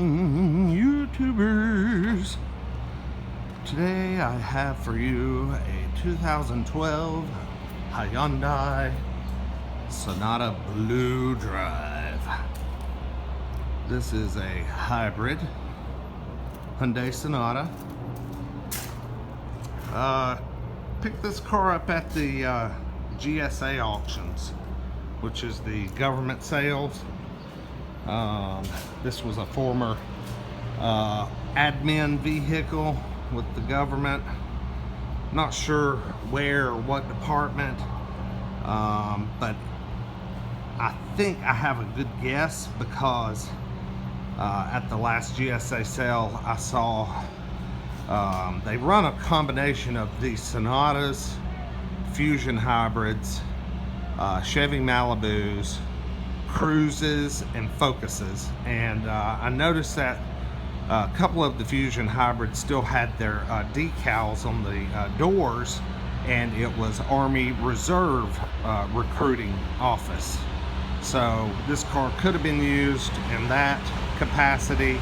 YouTubers, today I have for you a 2012 Hyundai Sonata Blue Drive. This is a hybrid Hyundai Sonata. Picked this car up at the GSA auctions, which is the government sales. This was a former admin vehicle with the government. Not sure where or what department, but I think I have a good guess because at the last GSA sale I saw they run a combination of these Sonatas, Fusion hybrids, Chevy Malibus, Cruises, and Focuses, and I noticed that a couple of the Fusion hybrids still had their decals on the doors, and it was Army Reserve recruiting office. So this car could have been used in that capacity.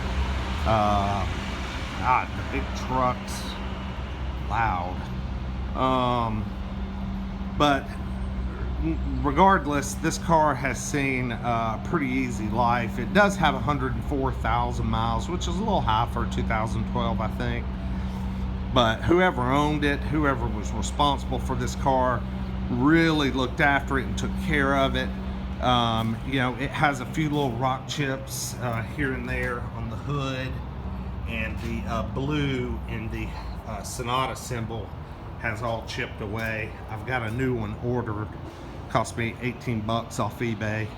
God, the big trucks, loud. But regardless, this car has seen a pretty easy life. It does have 104,000 miles, which is a little high for 2012, I think. But whoever owned it, whoever was responsible for this car, really looked after it and took care of it. You know, it has a few little rock chips here and there on the hood, and the blue in the Sonata symbol has all chipped away. I've got a new one ordered. Cost me 18 bucks off eBay.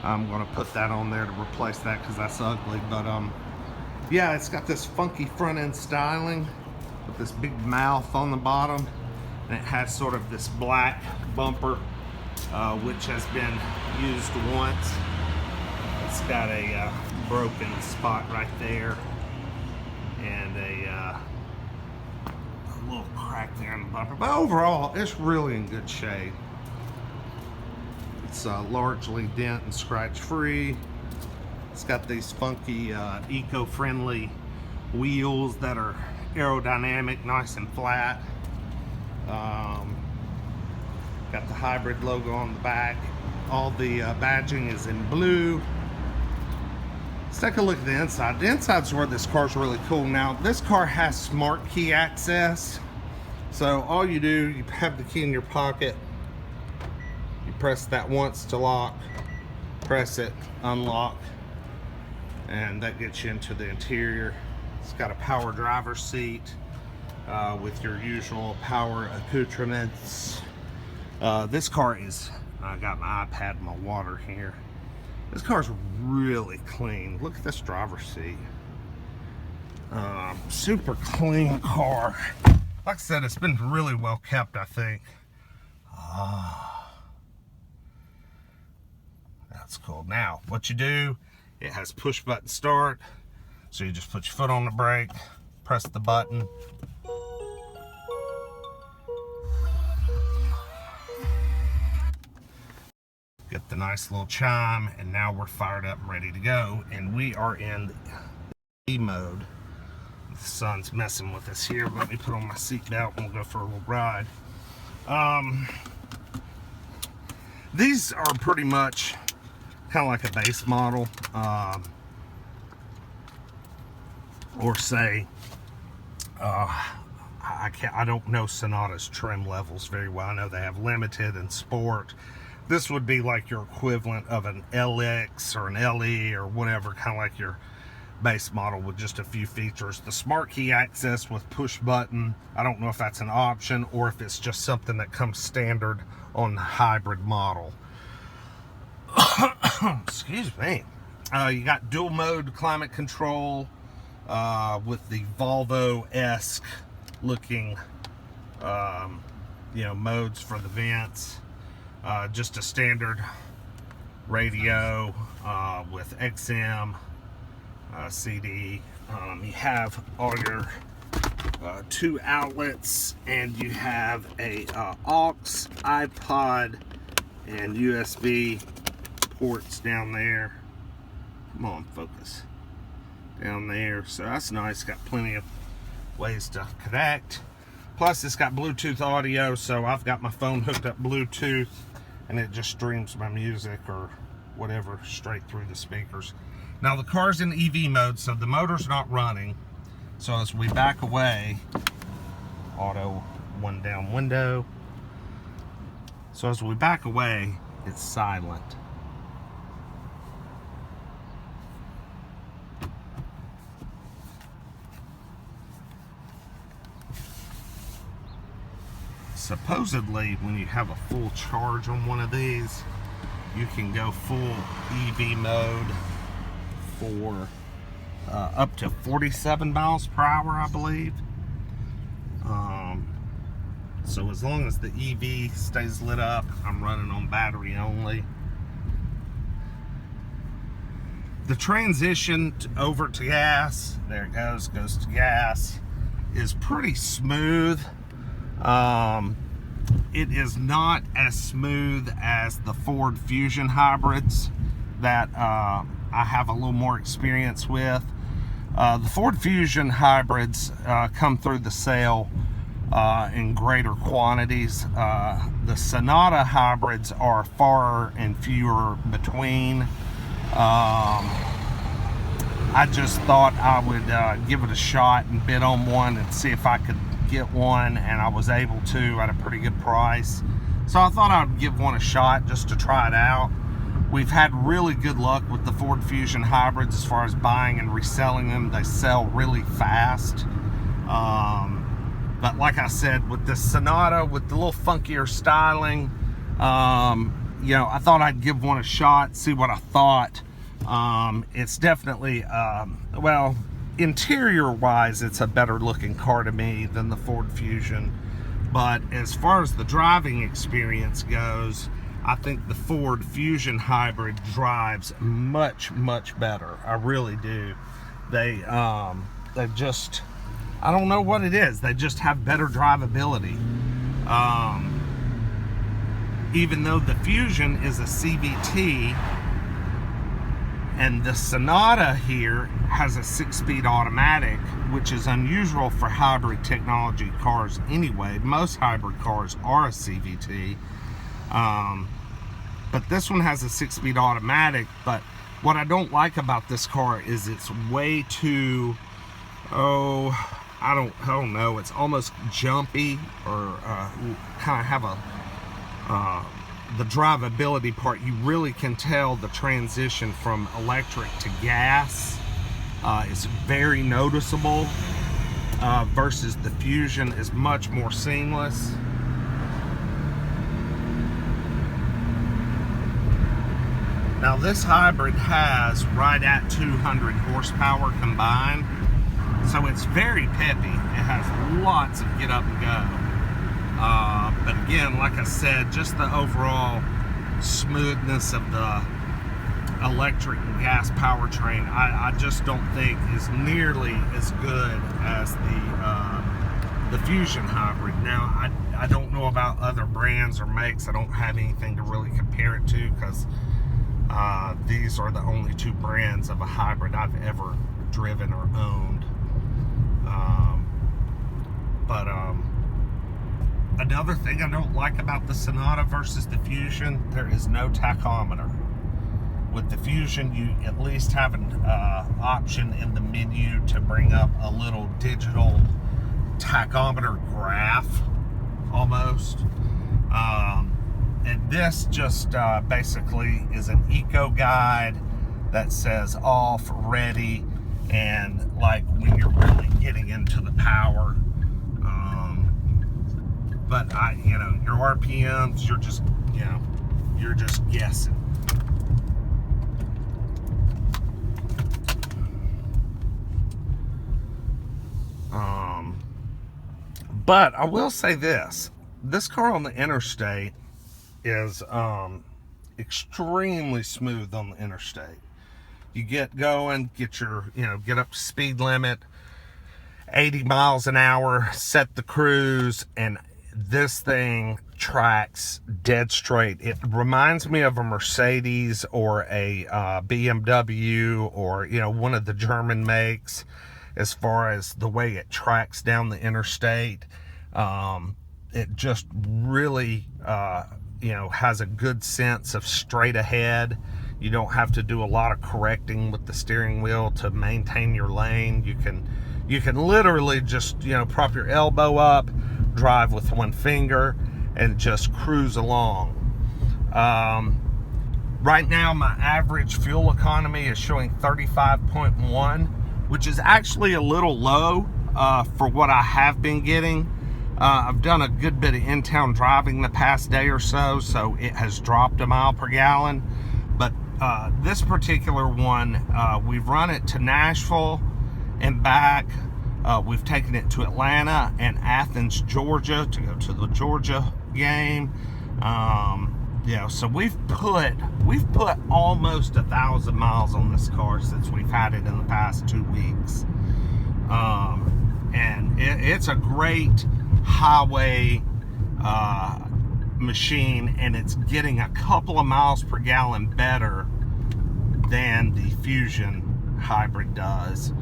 I'm gonna put that on there to replace that because that's ugly. But yeah, it's got this funky front end styling with this big mouth on the bottom, and it has sort of this black bumper which has been used once. It's got a broken spot right there and a little crack there in the bumper, but overall it's really in good shape. It's largely dent and scratch free. It's got these funky eco-friendly wheels that are aerodynamic, nice and flat. Got the hybrid logo on the back. All the badging is in blue. Let's take a look at the inside. The inside's where this car's really cool. Now, this car has smart key access. So all you do, you have the key in your pocket. You press that once to lock, press it, unlock, and that gets you into the interior. It's got a power driver's seat with your usual power accoutrements. This car is, I got my iPad and my water here. This car's really clean. Look at this driver's seat. Super clean car. Like I said, it's been really well kept, I think. That's cool. Now, what you do, it has push button start. So you just put your foot on the brake, press the button. Get the nice little chime, and now we're fired up and ready to go. And we are in the E mode. The sun's messing with us here. Let me put on my seatbelt and we'll go for a little ride. These are pretty much kind of like a base model, or say, I don't know Sonata's trim levels very well. I know they have limited and sport. This would be like your equivalent of an LX or an LE or whatever, kind of like your base model with just a few features. The smart key access with push button, I don't know if that's an option or if it's just something that comes standard on the hybrid model. Excuse me. You got dual mode climate control with the Volvo-esque looking you know, modes for the vents. Just a standard radio with XM, CD. You have all your 2 outlets, and you have a aux, iPod, and USB ports down there. Come on, focus. down there, so that's nice. Got plenty of ways to connect. Plus it's got Bluetooth audio, so I've got my phone hooked up Bluetooth and it just streams my music or whatever straight through the speakers. Now the car's in EV mode, so the motor's not running. So as we back away, auto one down window. So as we back away, it's silent. Supposedly, when you have a full charge on one of these, you can go full EV mode for up to 47 miles per hour, I believe. So as long as the EV stays lit up, I'm running on battery only. The transition over to gas, there it goes to gas, is pretty smooth. It is not as smooth as the Ford Fusion hybrids that I have a little more experience with. The Ford Fusion hybrids come through the sale in greater quantities. The Sonata hybrids are far and fewer between. I just thought I would give it a shot and bid on one and see if I could get one, and I was able to at a pretty good price. So I thought I'd give one a shot just to try it out. We've had really good luck with the Ford Fusion hybrids as far as buying and reselling them. They sell really fast. But like I said, with the Sonata, with the little funkier styling, you know, I thought I'd give one a shot, see what I thought. It's definitely, well, interior wise, it's a better looking car to me than the Ford Fusion. But as far as the driving experience goes, I think the Ford Fusion hybrid drives much better. I really do. They just, I don't know what it is, they just have better drivability. Even though the Fusion is a CVT, and the Sonata here has a 6-speed automatic, which is unusual for hybrid technology cars anyway. Most hybrid cars are a CVT. But this one has a 6-speed automatic. But what I don't like about this car is it's way too, I don't know, it's almost jumpy, or kind of have a, the drivability part, you really can tell the transition from electric to gas is very noticeable, versus the Fusion is much more seamless. Now this hybrid has right at 200 horsepower combined, so it's very peppy. It has lots of get up and go. But again, like I said, just the overall smoothness of the electric and gas powertrain, I just don't think is nearly as good as the Fusion hybrid. Now, I don't know about other brands or makes. I don't have anything to really compare it to, because these are the only two brands of a hybrid I've ever driven or owned. Another thing I don't like about the Sonata versus the Fusion, there is no tachometer. With the Fusion, you at least have an option in the menu to bring up a little digital tachometer graph, almost. And this just basically is an eco guide that says off, ready, and like when you're really getting into the power. But you know, your RPMs, you're just, you know, you're just guessing. But I will say this car on the interstate is extremely smooth on the interstate. You get going, get your, you know, get up to speed limit, 80 miles an hour, set the cruise, and this thing tracks dead straight. It reminds me of a Mercedes or a BMW, or one of the German makes, as far as the way it tracks down the interstate. It just really has a good sense of straight ahead. You don't have to do a lot of correcting with the steering wheel to maintain your lane. You can literally just prop your elbow up, drive with one finger, and just cruise along. Right now my average fuel economy is showing 35.1, which is actually a little low for what I have been getting. I've done a good bit of in-town driving the past day or so it has dropped a mile per gallon. But this particular one, we've run it to Nashville and back. We've taken it to Atlanta and Athens, Georgia, to go to the Georgia game. So we've put almost 1,000 miles on this car since we've had it in the past 2 weeks. And it's a great highway machine, and it's getting a couple of miles per gallon better than the Fusion hybrid does.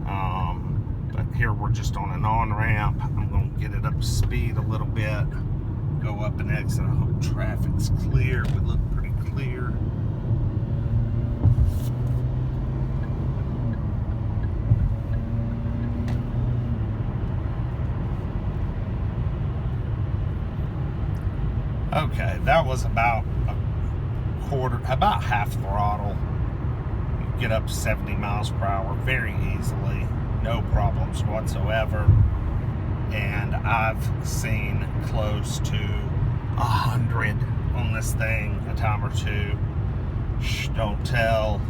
But here we're just on an on-ramp. I'm going to get it up to speed a little bit, go up and exit. I hope traffic's clear. We look pretty clear. Okay, that was about about half throttle. You get up to 70 miles per hour very easily, no problems whatsoever. And I've seen close to 100 on this thing a time or two. Shh, don't tell.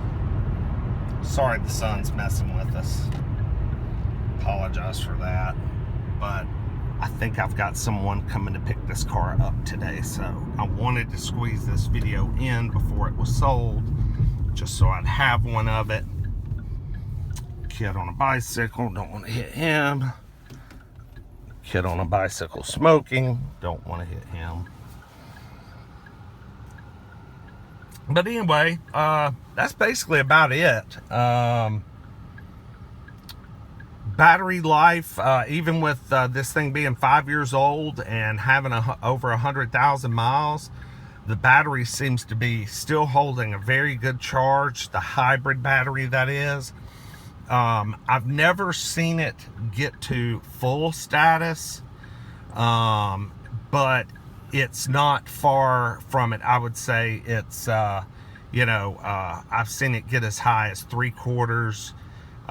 Sorry the sun's messing with us. Apologize for that. But I think I've got someone coming to pick this car up today, so I wanted to squeeze this video in before it was sold, just so I'd have one of it. Kid on a bicycle, don't want to hit him. Kid on a bicycle smoking, don't want to hit him. But anyway, that's basically about it. Battery life, even with this thing being 5 years old and having over 100,000 miles, the battery seems to be still holding a very good charge. The hybrid battery, that is. I've never seen it get to full status, but it's not far from it. I would say it's, I've seen it get as high as 3/4.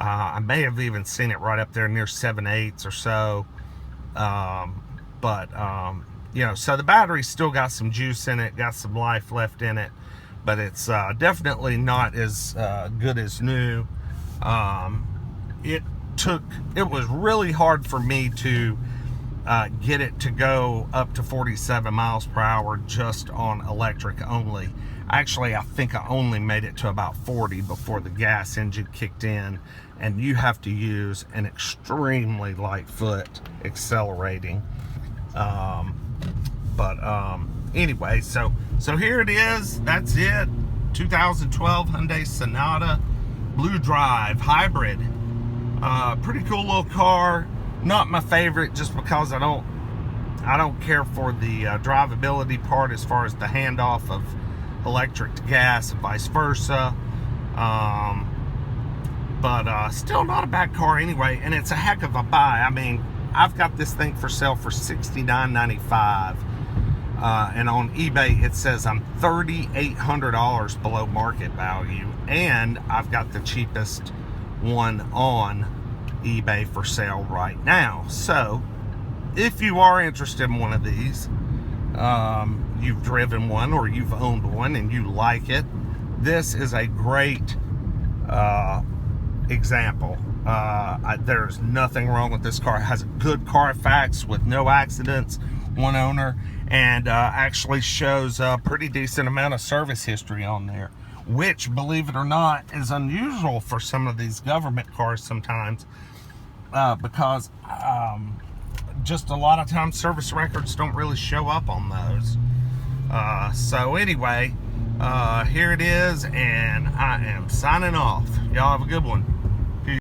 I may have even seen it right up there near 7/8 or so. So the battery's still got some juice in it, got some life left in it, but it's definitely not as good as new. It was really hard for me to get it to go up to 47 miles per hour just on electric only. Actually, I think I only made it to about 40 before the gas engine kicked in, and you have to use an extremely light foot accelerating. Anyway, so here it is. That's it. 2012 Hyundai Sonata Blue Drive Hybrid. Pretty cool little car. Not my favorite, just because I don't care for the drivability part as far as the handoff of electric to gas and vice versa. Still not a bad car anyway, and it's a heck of a buy. I mean, I've got this thing for sale for $69.95, and on eBay it says I'm $3,800 below market value, and I've got the cheapest one on eBay for sale right now. So if you are interested in one of these, you've driven one or you've owned one and you like it, this is a great example. There's nothing wrong with this car. It has a good Carfax with no accidents, one owner, and actually shows a pretty decent amount of service history on there, which, believe it or not, is unusual for some of these government cars sometimes, because just a lot of times service records don't really show up on those. So anyway, here it is, and I am signing off. Y'all have a good one.